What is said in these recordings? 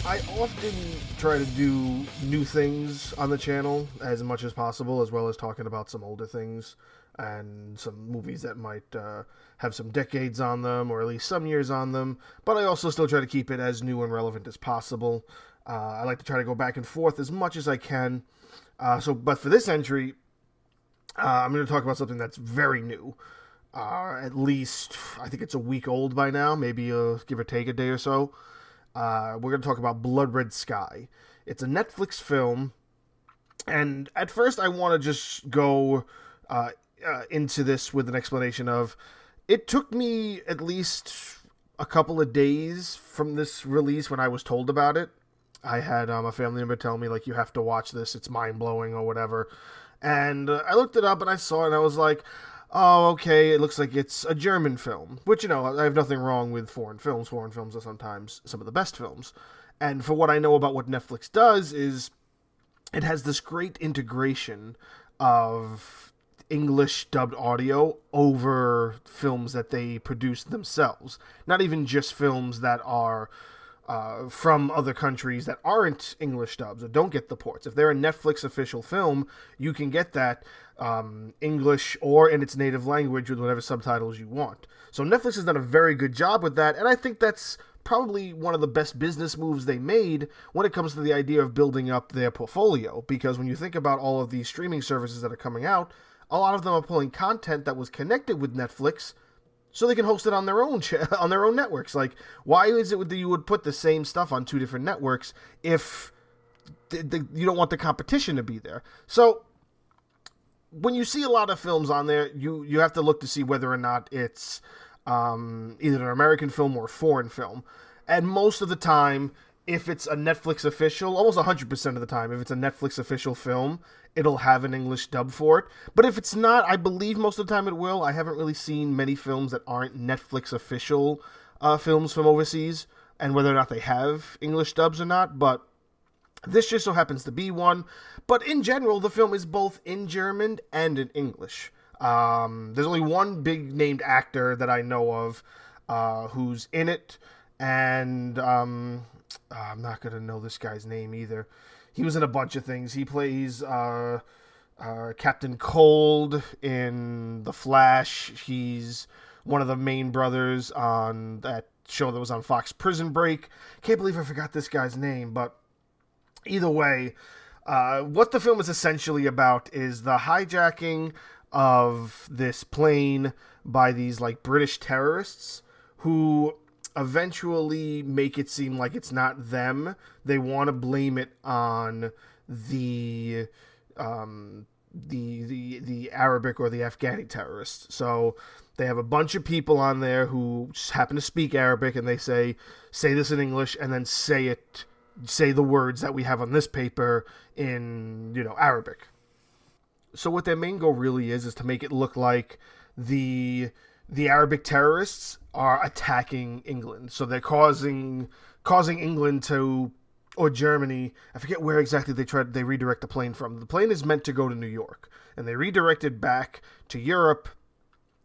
I often try to do new things on the channel as much as possible, as well as talking about some older things and some movies that might have some decades on them, or at least some years on them. But I also still try to keep it as new and relevant as possible. I like to try to go back and forth as much as I can. But for this entry, I'm going to talk about something that's very new. At least, I think it's a week old by now, maybe give or take a day or so. We're going to talk about Blood Red Sky. It's a Netflix film, and at first I want to just go into this with an explanation of it took me at least a couple of days from this release when I was told about it. I had a family member tell me, like, you have to watch this, it's mind-blowing or whatever. And I looked it up and I saw it and I was like, oh, okay, it looks like it's a German film. Which, I have nothing wrong with foreign films. Foreign films are sometimes some of the best films. And for what I know about what Netflix does is it has this great integration of English dubbed audio over films that they produce themselves. Not even just films that are from other countries that aren't English dubs or don't get the ports. If they're a Netflix official film, you can get that English or in its native language with whatever subtitles you want. So Netflix has done a very good job with that, and I think that's probably one of the best business moves they made when it comes to the idea of building up their portfolio. Because when you think about all of these streaming services that are coming out, a lot of them are pulling content that was connected with Netflix so they can host it on their own on their own networks. Like, why is it that you would put the same stuff on two different networks if you don't want the competition to be there? So when you see a lot of films on there, you have to look to see whether or not it's either an American film or a foreign film. And most of the time, if it's a Netflix official, almost 100% of the time, if it's a Netflix official film, it'll have an English dub for it. But if it's not, I believe most of the time it will. I haven't really seen many films that aren't Netflix official films from overseas, and whether or not they have English dubs or not, but this just so happens to be one. But in general, the film is both in German and in English. There's only one big named actor that I know of who's in it, and I'm not going to know this guy's name either. He was in a bunch of things. He plays Captain Cold in The Flash. He's one of the main brothers on that show that was on Fox, Prison Break. Can't believe I forgot this guy's name, but either way, what the film is essentially about is the hijacking of this plane by these, like, British terrorists who eventually make it seem like it's not them. They want to blame it on the Arabic or the Afghani terrorists. So they have a bunch of people on there who just happen to speak Arabic, and they say this in English, and then say the words that we have on this paper in, Arabic. So what their main goal really is to make it look like the Arabic terrorists are attacking England. So they're causing England to, or Germany, I forget where exactly they redirect the plane from. The plane is meant to go to New York, and they redirect it back to Europe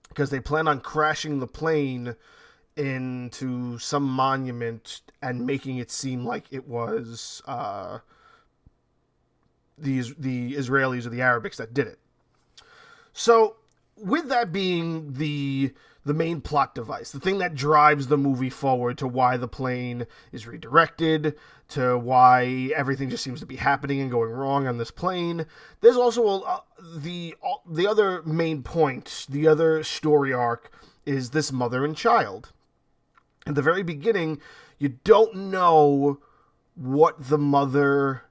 because they plan on crashing the plane into some monument and making it seem like it was the Israelis or the Arabics that did it. So with that being the main plot device, the thing that drives the movie forward to why the plane is redirected, to why everything just seems to be happening and going wrong on this plane, there's also the other main point, the other story arc, is this mother and child. At the very beginning, you don't know what the mother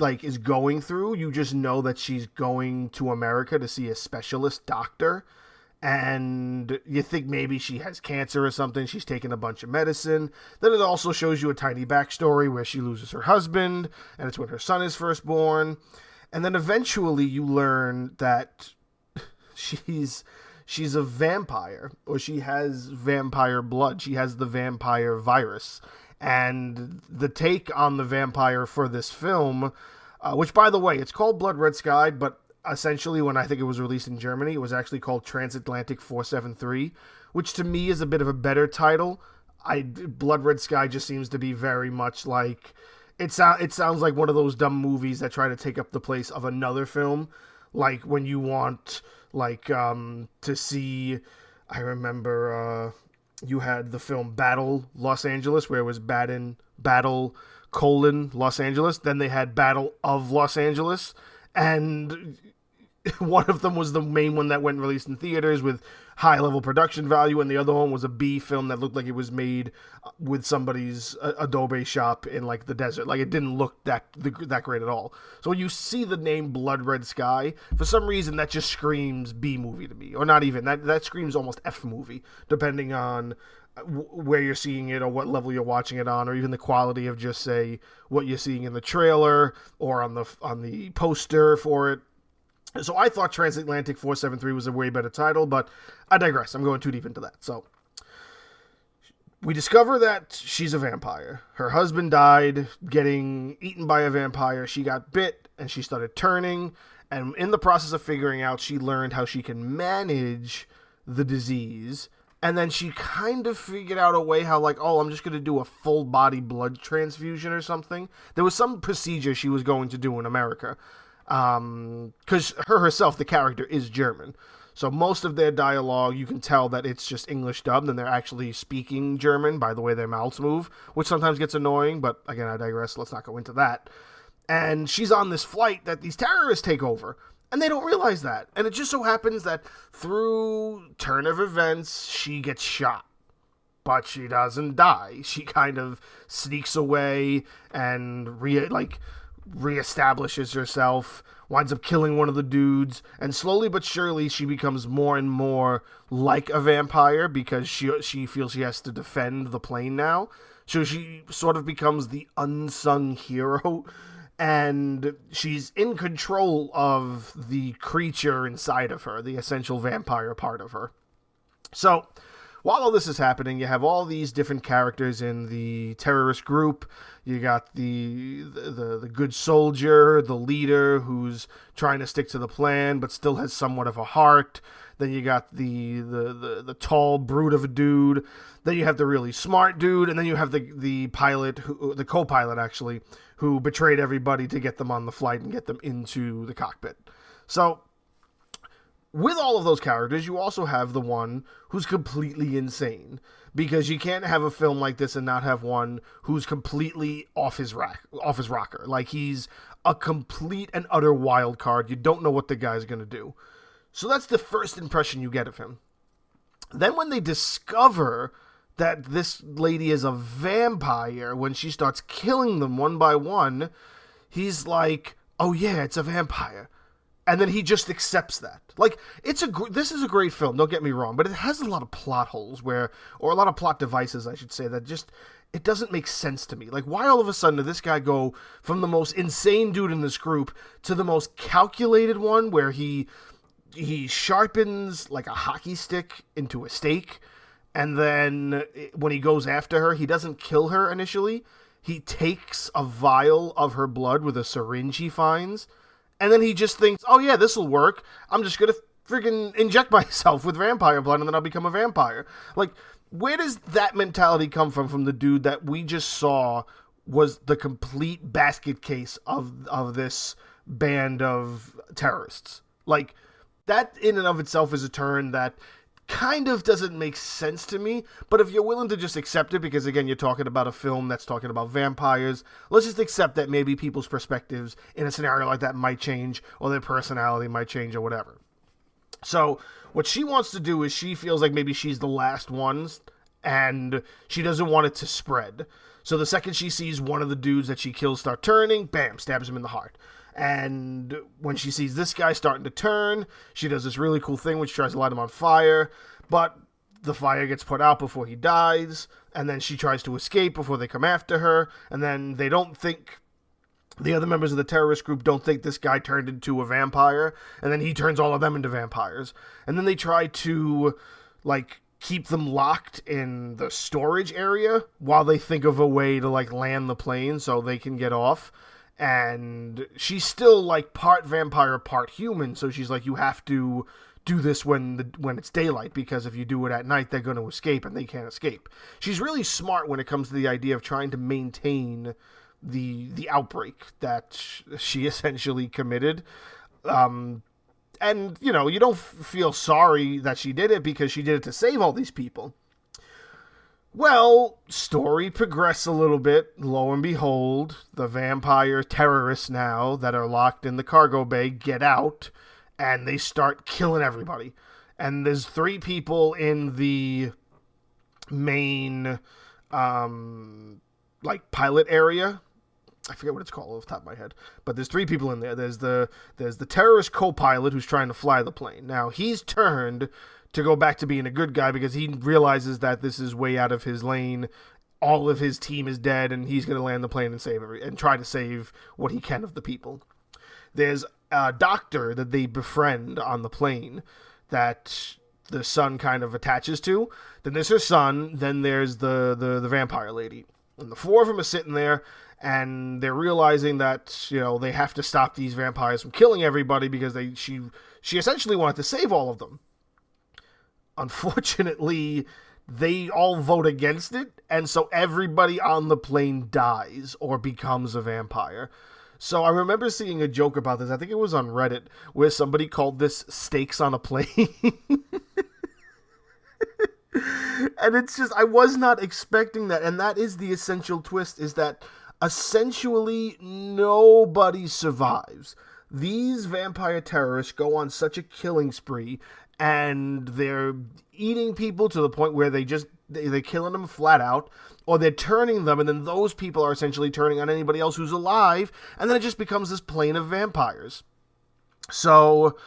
is going through. You just know that she's going to America to see a specialist doctor, and you think maybe she has cancer or something. She's taking a bunch of medicine. Then it also shows you a tiny backstory where she loses her husband, and it's when her son is first born. And then eventually you learn that she's a vampire, or she has vampire blood. She has the vampire virus. And the take on the vampire for this film, which, by the way, it's called Blood Red Sky, but essentially when I think it was released in Germany, it was actually called Transatlantic 473, which to me is a bit of a better title. Blood Red Sky just seems to be very much like it sounds like one of those dumb movies that try to take up the place of another film, like when you want to see. I remember you had the film Battle Los Angeles, where it was Battle Los Angeles. Then they had Battle of Los Angeles, and one of them was the main one that went released in theaters with high level production value, and the other one was a B film that looked like it was made with somebody's Adobe shop in like the desert. Like it didn't look that great at all. So when you see the name Blood Red Sky, for some reason that just screams B movie to me, or not even that screams almost F movie, depending on where you're seeing it or what level you're watching it on, or even the quality of just say what you're seeing in the trailer or on the poster for it. So I thought Transatlantic 473 was a way better title, but I digress. I'm going too deep into that. So we discover that she's a vampire. Her husband died getting eaten by a vampire. She got bit and she started turning. And in the process of figuring out, she learned how she can manage the disease. And then she kind of figured out a way how, like, oh, I'm just going to do a full body blood transfusion or something. There was some procedure she was going to do in America. Because herself, the character, is German. So most of their dialogue, you can tell that it's just English dubbed, and they're actually speaking German by the way their mouths move, which sometimes gets annoying, but again, I digress. Let's not go into that. And she's on this flight that these terrorists take over, and they don't realize that. And it just so happens that through turn of events, she gets shot. But she doesn't die. She kind of sneaks away and reestablishes herself, winds up killing one of the dudes, and slowly but surely she becomes more and more like a vampire because she feels she has to defend the plane now. So she sort of becomes the unsung hero, and she's in control of the creature inside of her, the essential vampire part of her. So while all this is happening, you have all these different characters in the terrorist group. You got the good soldier, the leader who's trying to stick to the plan but still has somewhat of a heart. Then you got the tall brute of a dude. Then you have the really smart dude, and then you have the pilot, the co-pilot actually, who betrayed everybody to get them on the flight and get them into the cockpit. So with all of those characters, you also have the one who's completely insane, because you can't have a film like this and not have one who's completely off his rocker. Like, he's a complete and utter wild card. You don't know what the guy's going to do. So that's the first impression you get of him. Then when they discover that this lady is a vampire, when she starts killing them one by one, he's like, oh yeah, it's a vampire. And then he just accepts that. Like, this is a great film, don't get me wrong, but it has a lot of plot holes or a lot of plot devices, I should say, that just, it doesn't make sense to me. Like, why all of a sudden did this guy go from the most insane dude in this group to the most calculated one, where he sharpens, like, a hockey stick into a stake, and then when he goes after her, he doesn't kill her initially. He takes a vial of her blood with a syringe he finds, and then he just thinks, oh yeah, this will work. I'm just going to freaking inject myself with vampire blood and then I'll become a vampire. Like, where does that mentality come from the dude that we just saw was the complete basket case of this band of terrorists? Like, that in and of itself is a turn that kind of doesn't make sense to me, but if you're willing to just accept it, because again, you're talking about a film that's talking about vampires, let's just accept that maybe people's perspectives in a scenario like that might change, or their personality might change, or whatever. So what she wants to do is, she feels like maybe she's the last ones, and she doesn't want it to spread. So the second she sees one of the dudes that she kills start turning, bam, stabs him in the heart. And when she sees this guy starting to turn, she does this really cool thing which tries to light him on fire, but the fire gets put out before he dies, and then she tries to escape before they come after her, and then the other members of the terrorist group don't think this guy turned into a vampire, and then he turns all of them into vampires. And then they try to, like, keep them locked in the storage area while they think of a way to, like, land the plane so they can get off. And she's still, like, part vampire, part human, so she's like, you have to do this when it's daylight, because if you do it at night, they're going to escape, and they can't escape. She's really smart when it comes to the idea of trying to maintain the outbreak that she essentially committed. And, you know, you don't feel sorry that she did it, because she did it to save all these people. Well, story progressed a little bit. Lo and behold, the vampire terrorists now that are locked in the cargo bay get out, and they start killing everybody. And there's 3 people in the main, pilot area. I forget what it's called off the top of my head, but there's 3 people in there. There's the terrorist co-pilot who's trying to fly the plane. Now, he's turned to go back to being a good guy because he realizes that this is way out of his lane. All of his team is dead, and he's going to land the plane and try to save what he can of the people. There's a doctor that they befriend on the plane that the son kind of attaches to. Then there's her son. Then there's the vampire lady. And the 4 of them are sitting there, and they're realizing that, you know, they have to stop these vampires from killing everybody because she essentially wanted to save all of them. Unfortunately, they all vote against it, and so everybody on the plane dies or becomes a vampire. So I remember seeing a joke about this, I think it was on Reddit, where somebody called this stakes on a plane. And it's just, I was not expecting that, and that is the essential twist, is that essentially nobody survives. These vampire terrorists go on such a killing spree, and they're eating people to the point where they're killing them flat out, or they're turning them, and then those people are essentially turning on anybody else who's alive, and then it just becomes this plane of vampires. So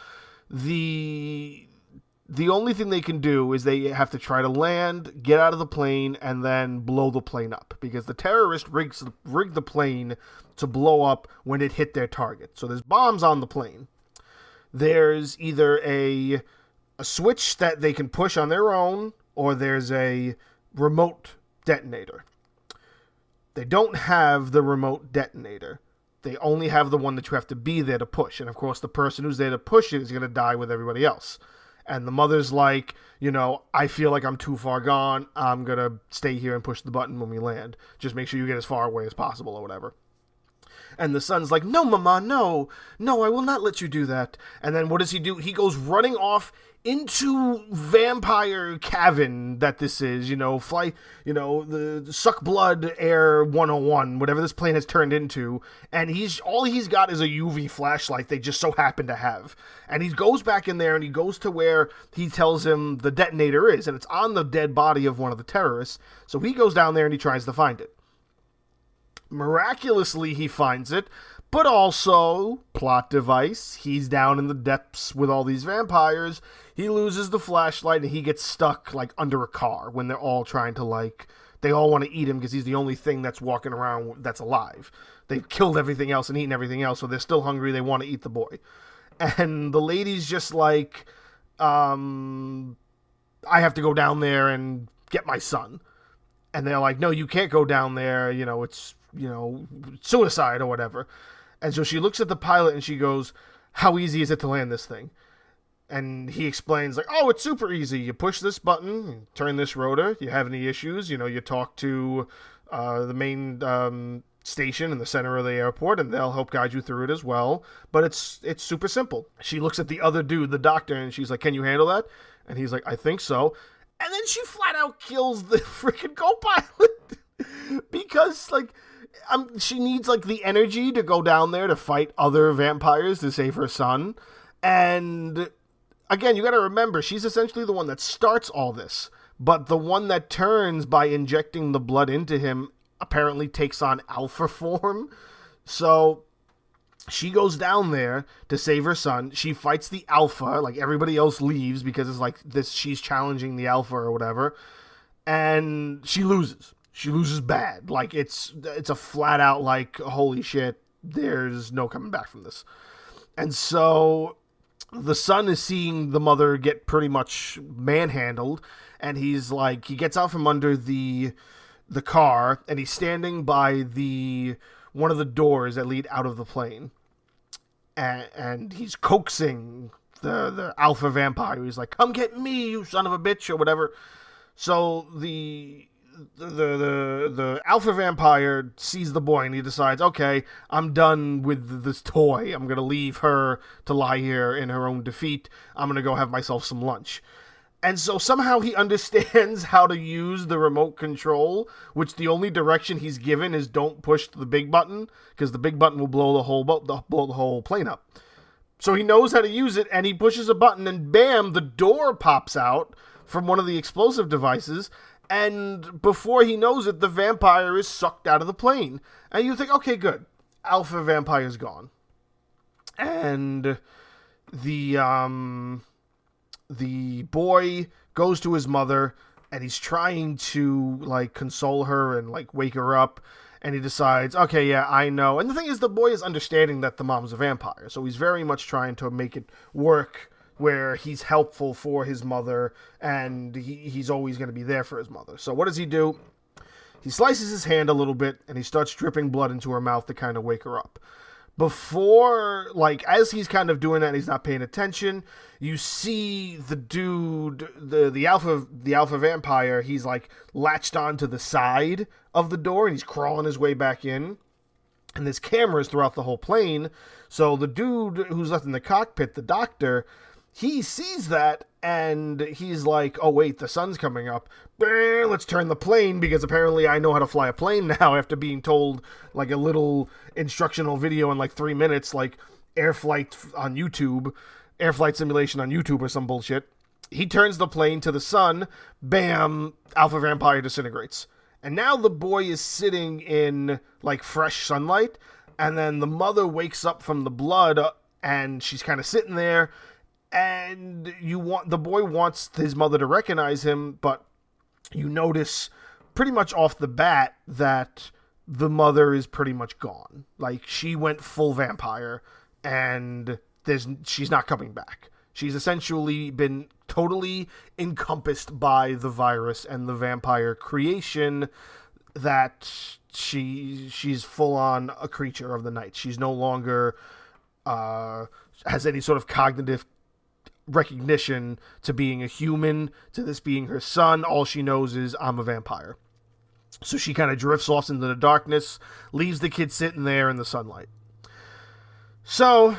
the only thing they can do is they have to try to land, get out of the plane, and then blow the plane up, because the terrorist rigged the plane to blow up when it hit their target. So there's bombs on the plane. There's either a switch that they can push on their own, or there's a remote detonator. They don't have the remote detonator. They only have the one that you have to be there to push. And of course, the person who's there to push it is going to die with everybody else. And the mother's like, you know, I feel like I'm too far gone. I'm going to stay here and push the button when we land. Just make sure you get as far away as possible or whatever. And the son's like, no, Mama, no, I will not let you do that. And then what does he do? He goes running off into vampire cavern that this is, the suck blood air 101, whatever this plane has turned into. And all he's got is a UV flashlight they just so happen to have. And he goes back in there and he goes to where he tells him the detonator is, and it's on the dead body of one of the terrorists. So he goes down there and he tries to find it. Miraculously, he finds it, but also, plot device, he's down in the depths with all these vampires, he loses the flashlight, and he gets stuck, under a car when they're all trying to, they all want to eat him because he's the only thing that's walking around that's alive. They've killed everything else and eaten everything else, so they're still hungry, they want to eat the boy. And the lady's just like, I have to go down there and get my son. And they're like, no, you can't go down there, it's suicide or whatever. And so she looks at the pilot and she goes, how easy is it to land this thing? And he explains, it's super easy. You push this button, you turn this rotor, you have any issues, you talk to the main station in the center of the airport, and they'll help guide you through it as well. But it's super simple. She looks at the other dude, the doctor, and she's like, can you handle that? And he's like, I think so. And then she flat out kills the freaking co-pilot because, she needs, the energy to go down there to fight other vampires to save her son. And, again, you gotta remember, she's essentially the one that starts all this. But the one that turns by injecting the blood into him apparently takes on alpha form. So she goes down there to save her son. She fights the alpha, everybody else leaves because it's she's challenging the alpha or whatever. And she loses. She loses bad. It's a flat out holy shit, there's no coming back from this. And so the son is seeing the mother get pretty much manhandled, and he's he gets out from under the car, and he's standing by one of the doors that lead out of the plane. And he's coaxing the alpha vampire. He's like, "Come get me, you son of a bitch," or whatever. So the alpha vampire sees the boy and he decides, okay, I'm done with this toy. I'm gonna leave her to lie here in her own defeat. I'm gonna go have myself some lunch. And so somehow he understands how to use the remote control, which the only direction he's given is don't push the big button, because the big button will blow the whole plane up. So he knows how to use it, and he pushes a button, and bam, the door pops out from one of the explosive devices, and before he knows it, the vampire is sucked out of the plane. And you think, okay, good. Alpha vampire's gone. And the boy goes to his mother, and he's trying to, like, console her and, like, wake her up. And he decides, okay, yeah, I know. And the thing is, the boy is understanding that the mom's a vampire. So he's very much trying to make it work where he's helpful for his mother, and he's always going to be there for his mother. So what does he do? He slices his hand a little bit, and he starts dripping blood into her mouth to kind of wake her up. Before, like, as he's kind of doing that and he's not paying attention, you see the dude, the alpha vampire, he's, like, latched onto the side of the door, and he's crawling his way back in. And there's cameras throughout the whole plane, so the dude who's left in the cockpit, the doctor, he sees that, and he's like, oh, wait, the sun's coming up. Let's turn the plane, because apparently I know how to fly a plane now after being told, like, a little instructional video in, like, 3 minutes, like, air flight simulation on YouTube or some bullshit. He turns the plane to the sun. Bam, alpha vampire disintegrates. And now the boy is sitting in, like, fresh sunlight, and then the mother wakes up from the blood, and she's kind of sitting there, and the boy wants his mother to recognize him, but you notice pretty much off the bat that the mother is pretty much gone. Like, she went full vampire, and she's not coming back. She's essentially been totally encompassed by the virus and the vampire creation, that she's full on a creature of the night. She's no longer has any sort of cognitive recognition to being a human, to this being her son. All she knows is, I'm a vampire. So she kind of drifts off into the darkness, leaves the kid sitting there in the sunlight. So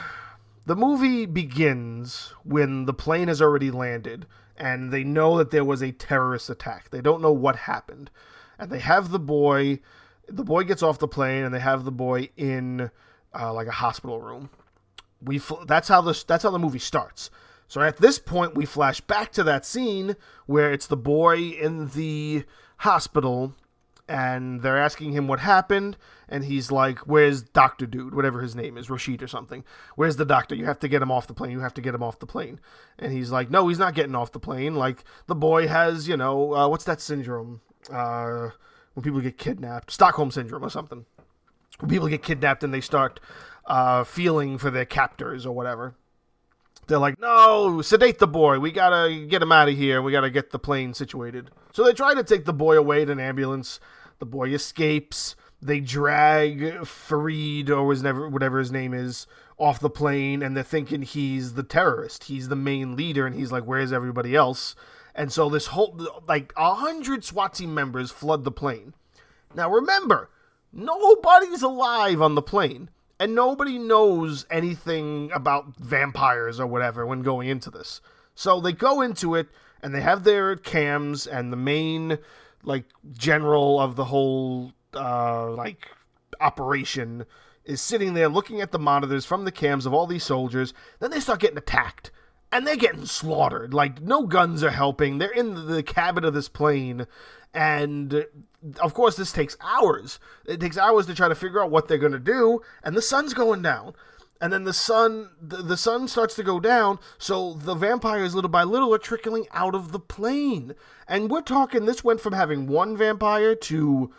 the movie begins when the plane has already landed, and they know that there was a terrorist attack. They don't know what happened. And they have the boy gets off the plane, and they have the boy in like a hospital room. That's how the movie starts. So at this point, we flash back to that scene where it's the boy in the hospital, and they're asking him what happened, and he's like, where's Dr. Dude, whatever his name is, Rashid or something. Where's the doctor? You have to get him off the plane. You have to get him off the plane. And he's like, no, he's not getting off the plane. Like, the boy has, what's that syndrome? When people get kidnapped. Stockholm Syndrome or something. When people get kidnapped and they start feeling for their captors or whatever. They're like, no, sedate the boy. We gotta get him out of here. We gotta get the plane situated. So they try to take the boy away in an ambulance. The boy escapes. They drag Farid, or whatever his name is, off the plane, and they're thinking he's the terrorist. He's the main leader, and he's like, where's everybody else? And so this whole, like, 100 SWAT team members flood the plane. Now remember, nobody's alive on the plane. And nobody knows anything about vampires or whatever when going into this. So they go into it, and they have their cams, and the main, like, general of the whole, operation is sitting there looking at the monitors from the cams of all these soldiers. Then they start getting attacked, and they're getting slaughtered. Like, no guns are helping. They're in the cabin of this plane, and of course, this takes hours. It takes hours to try to figure out what they're going to do, and the sun's going down. And then the sun starts to go down, so the vampires, little by little, are trickling out of the plane. And we're talking, this went from having one vampire to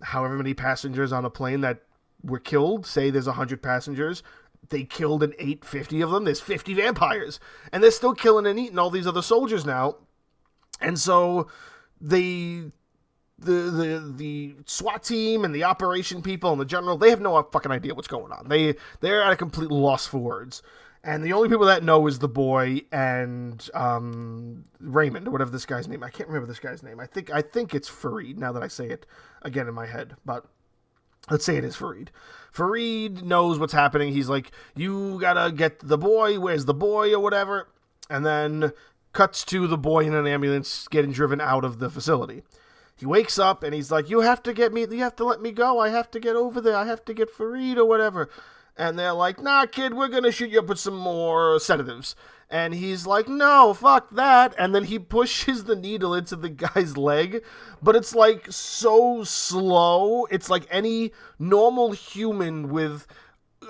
however many passengers on a plane that were killed. Say there's 100 passengers. They killed and ate 50 of them. There's 50 vampires. And they're still killing and eating all these other soldiers now. And so they the SWAT team and the operation people and the general, they have no fucking idea what's going on. They're at a complete loss for words. And the only people that know is the boy and Raymond, or whatever this guy's name. I can't remember this guy's name. I think it's Fareed, now that I say it again in my head. But let's say it is Fareed. Fareed knows what's happening. He's like, you gotta get the boy. Where's the boy, or whatever? And then cuts to the boy in an ambulance getting driven out of the facility. He wakes up and he's like, you have to let me go. I have to get over there. I have to get Fareed or whatever. And they're like, nah, kid, we're going to shoot you up with some more sedatives. And he's like, no, fuck that. And then he pushes the needle into the guy's leg. But it's like so slow. It's like any normal human with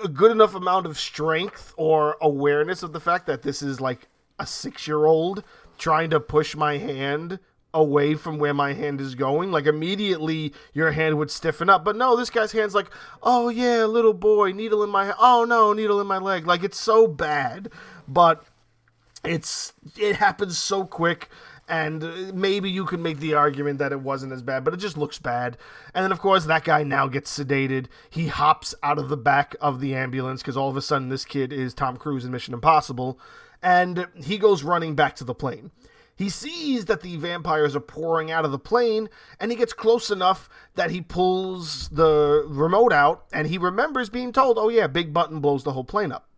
a good enough amount of strength or awareness of the fact that this is like a 6-year-old trying to push my hand away from where my hand is going, like immediately your hand would stiffen up. But no, this guy's hand's like, oh yeah, little boy, needle in my hand. Oh no, needle in my leg. Like, it's so bad, but it happens so quick. And maybe you could make the argument that it wasn't as bad, but it just looks bad. And then, of course, that guy now gets sedated. He hops out of the back of the ambulance because all of a sudden this kid is Tom Cruise in Mission Impossible. And he goes running back to the plane. He sees that the vampires are pouring out of the plane, and he gets close enough that he pulls the remote out, and he remembers being told, oh yeah, big button blows the whole plane up.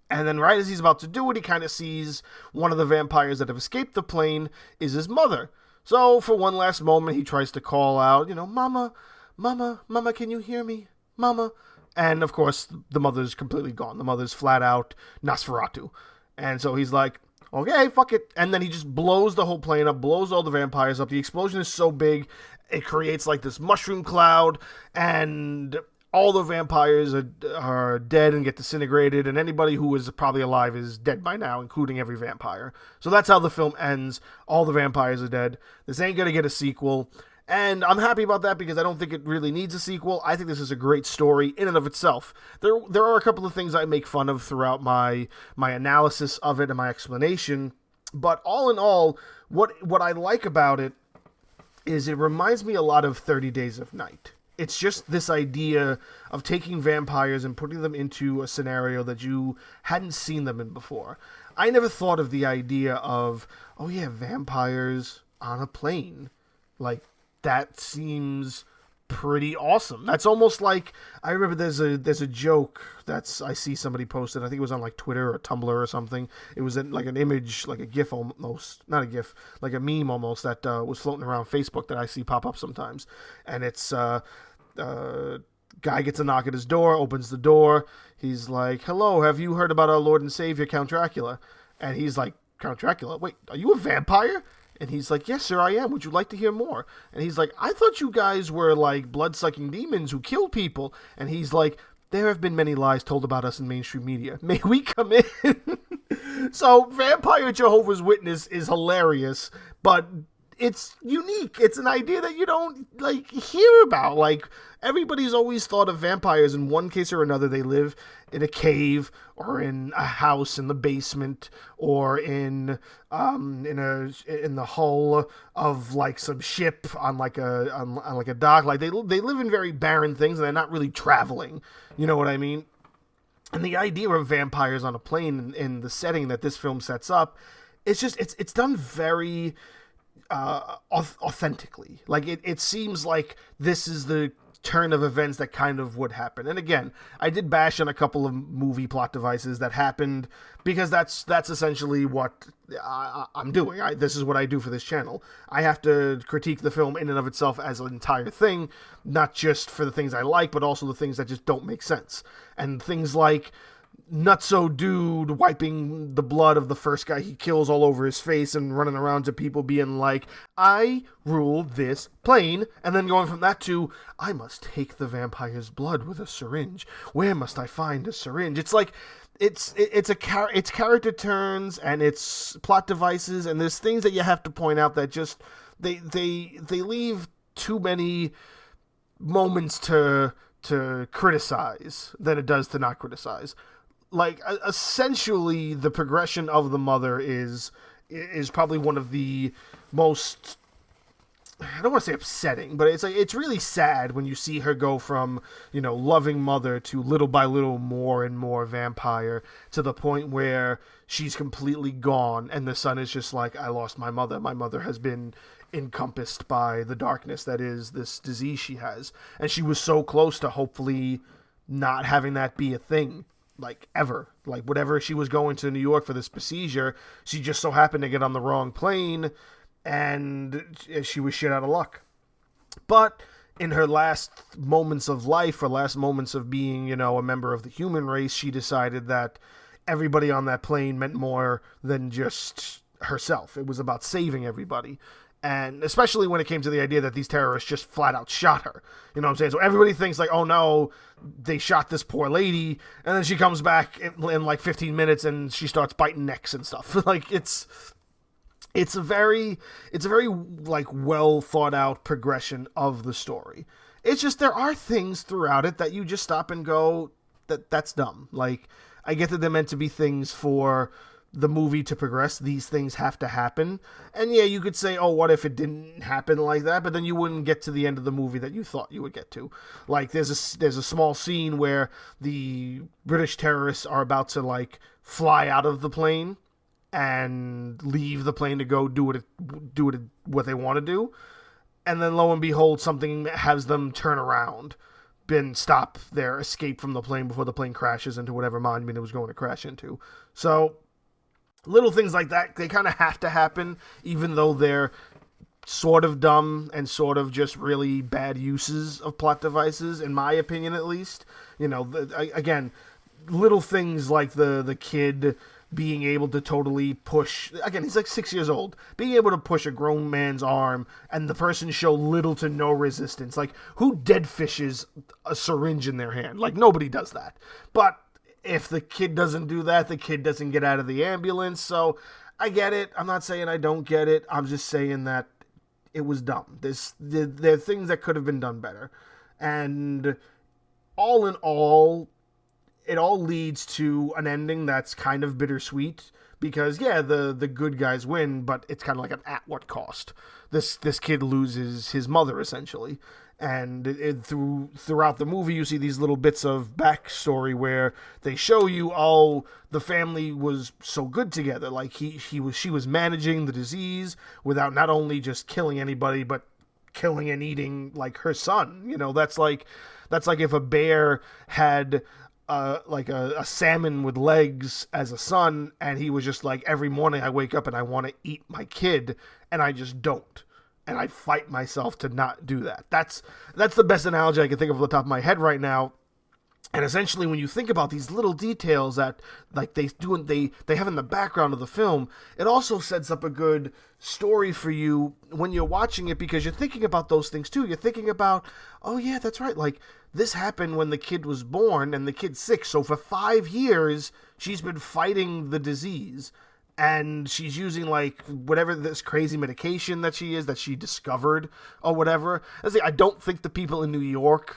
And then right as he's about to do it, he kind of sees one of the vampires that have escaped the plane is his mother. So for one last moment, he tries to call out, Mama, Mama, Mama, can you hear me? Mama. And of course, the mother's completely gone. The mother's flat out Nosferatu. And so he's like, okay, fuck it. And then he just blows the whole plane up, blows all the vampires up. The explosion is so big, it creates like this mushroom cloud, and all the vampires are dead and get disintegrated, and anybody who is probably alive is dead by now, including every vampire. So that's how the film ends. All the vampires are dead. This ain't gonna get a sequel. And I'm happy about that because I don't think it really needs a sequel. I think this is a great story in and of itself. There are a couple of things I make fun of throughout my analysis of it and my explanation. But all in all, what I like about it is it reminds me a lot of 30 Days of Night. It's just this idea of taking vampires and putting them into a scenario that you hadn't seen them in before. I never thought of the idea of, oh yeah, vampires on a plane. Like, that seems pretty awesome. That's almost like, I remember there's a joke I see somebody posted. I think it was on like Twitter or Tumblr or something. It was like an image, like a GIF almost, not a GIF, like a meme almost that was floating around Facebook that I see pop up sometimes. And it's guy gets a knock at his door, opens the door. He's like, hello, have you heard about our Lord and Savior Count Dracula? And he's like, Count Dracula? Wait, are you a vampire? And he's like, yes, sir, I am. Would you like to hear more? And he's like, I thought you guys were like blood-sucking demons who killed people. And he's like, there have been many lies told about us in mainstream media. May we come in? So Vampire Jehovah's Witness is hilarious, but it's unique. It's an idea that you don't like hear about. Like, everybody's always thought of vampires in one case or another. They live in a cave or in a house in the basement or in the hull of like some ship on like a dock. Like they live in very barren things and they're not really traveling. You know what I mean? And the idea of vampires on a plane in the setting that this film sets up, it's done very authentically. Like it seems like this is the turn of events that kind of would happen. And again, I did bash on a couple of movie plot devices that happened because that's essentially what I'm doing. This is what I do for this channel. I have to critique the film in and of itself as an entire thing, not just for the things I like, but also the things that just don't make sense. And things like Nutso dude wiping the blood of the first guy he kills all over his face and running around to people being like, I rule this plane, and then going from that to, I must take the vampire's blood with a syringe. Where must I find a syringe? It's like, it's character turns and it's plot devices, and there's things that you have to point out that just they leave too many moments to criticize than it does to not criticize. Like, essentially, the progression of the mother is probably one of the most I don't want to say upsetting, but it's like it's really sad when you see her go from, loving mother to little by little more and more vampire, to the point where she's completely gone and the son is just like, I lost my mother. My mother has been encompassed by the darkness that is this disease she has. And she was so close to hopefully not having that be a thing, like, ever. Like, whatever, she was going to New York for this procedure, she just so happened to get on the wrong plane, and she was shit out of luck. But in her last moments of life, or last moments of being, a member of the human race, she decided that everybody on that plane meant more than just herself. It was about saving everybody. And especially when it came to the idea that these terrorists just flat out shot her. You know what I'm saying? So everybody thinks like, oh no, they shot this poor lady. And then she comes back in like 15 minutes and she starts biting necks and stuff. Like, it's a very like well thought out progression of the story. It's just there are things throughout it that you just stop and go, that's dumb. Like, I get that they're meant to be things for the movie to progress. These things have to happen. And yeah, you could say, oh, what if it didn't happen like that? But then you wouldn't get to the end of the movie that you thought you would get to. Like, there's a small scene where the British terrorists are about to like fly out of the plane and leave the plane to go do what they want to do. And then lo and behold, something has them turn around and stop their escape from the plane before the plane crashes into whatever monument it was going to crash into. So little things like that, they kind of have to happen, even though they're sort of dumb and sort of just really bad uses of plot devices, in my opinion at least. Again, little things like the kid being able to totally push, again, he's like 6 years old, being able to push a grown man's arm and the person show little to no resistance. Like, who dead fishes a syringe in their hand? Like, nobody does that. But if the kid doesn't do that, the kid doesn't get out of the ambulance. So I get it. I'm not saying I don't get it. I'm just saying that it was dumb. There are things that could have been done better. And all in all, it all leads to an ending that's kind of bittersweet, because yeah, the good guys win, but it's kind of like an at what cost. This kid loses his mother essentially, and throughout the movie you see these little bits of backstory where they show you, oh, the family was so good together. Like she was managing the disease without not only just killing anybody, but killing and eating like her son. That's like if a bear had like a salmon with legs as a son, and he was just like, every morning I wake up and I want to eat my kid, and I just don't, and I fight myself to not do that. That's the best analogy I can think of off the top of my head right now. And essentially, when you think about these little details that like they have in the background of the film, it also sets up a good story for you when you're watching it, because you're thinking about those things too. You're thinking about, oh yeah, that's right, like this happened when the kid was born and the kid's sick. So for 5 years, she's been fighting the disease, and she's using like whatever this crazy medication that she discovered or whatever. I don't think the people in New York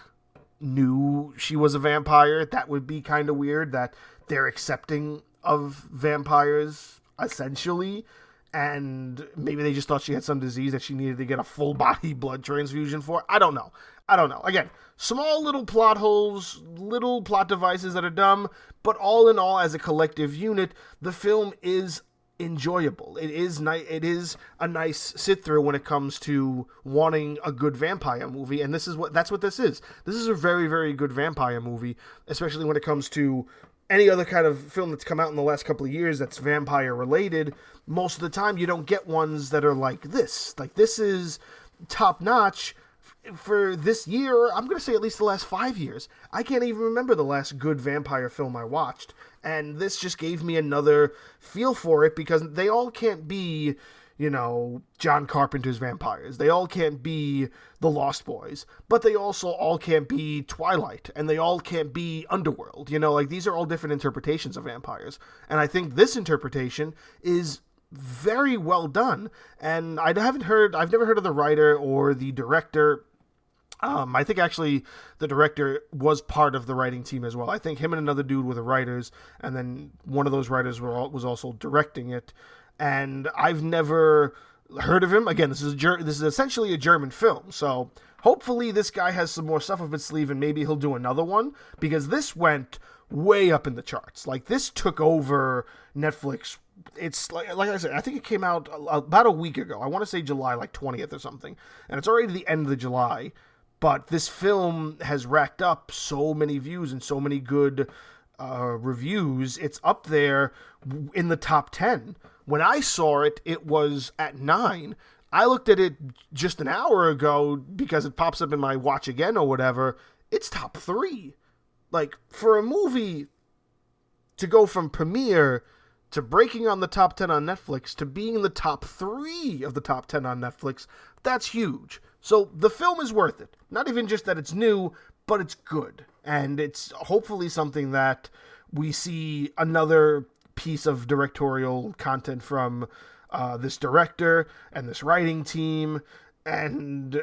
knew she was a vampire. That would be kind of weird that they're accepting of vampires essentially, and maybe they just thought she had some disease that she needed to get a full body blood transfusion for. I don't know. Again, small little plot holes, little plot devices that are dumb, but all in all, as a collective unit, the film is enjoyable. It is a nice sit through when it comes to wanting a good vampire movie, and that's what this is. This is a very, very good vampire movie, especially when it comes to any other kind of film that's come out in the last couple of years that's vampire related. Most of the time you don't get ones that are like this. Like, this is top notch for this year. I'm going to say at least the last 5 years. I can't even remember the last good vampire film I watched. And this just gave me another feel for it, because they all can't be, John Carpenter's vampires. They all can't be The Lost Boys. But they also all can't be Twilight. And they all can't be Underworld. Like, these are all different interpretations of vampires. And I think this interpretation is very well done. And I've never heard of the writer or the director. I think actually the director was part of the writing team as well. I think him and another dude were the writers, and then one of those writers was also directing it. And I've never Heard of him? Again, this is essentially a German film, so hopefully this guy has some more stuff up his sleeve and maybe he'll do another one, because this went way up in the charts. Like, this took over Netflix. It's like I said, I think it came out about a week ago. I want to say July like 20th or something, and it's already the end of the July. But this film has racked up so many views and so many good reviews. It's up there in the top 10. When I saw it, it was at 9. I looked at it just an hour ago because it pops up in my watch again or whatever. It's top 3. Like, for a movie to go from premiere to breaking on the top 10 on Netflix to being in the top 3 of the top 10 on Netflix, that's huge. So the film is worth it. Not even just that it's new, but it's good. And it's hopefully something that we see another piece of directorial content from this director and this writing team. And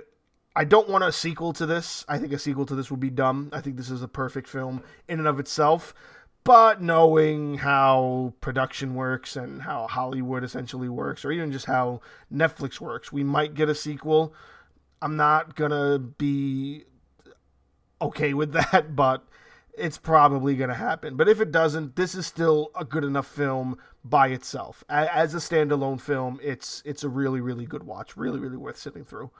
I don't want a sequel to this. I think a sequel to this would be dumb. I think this is a perfect film in and of itself. But knowing how production works and how Hollywood essentially works, or even just how Netflix works, we might get a sequel. I'm not going to be okay with that, but it's probably going to happen. But if it doesn't, this is still a good enough film by itself. As a standalone film, it's a really, really good watch. Really, really worth sitting through.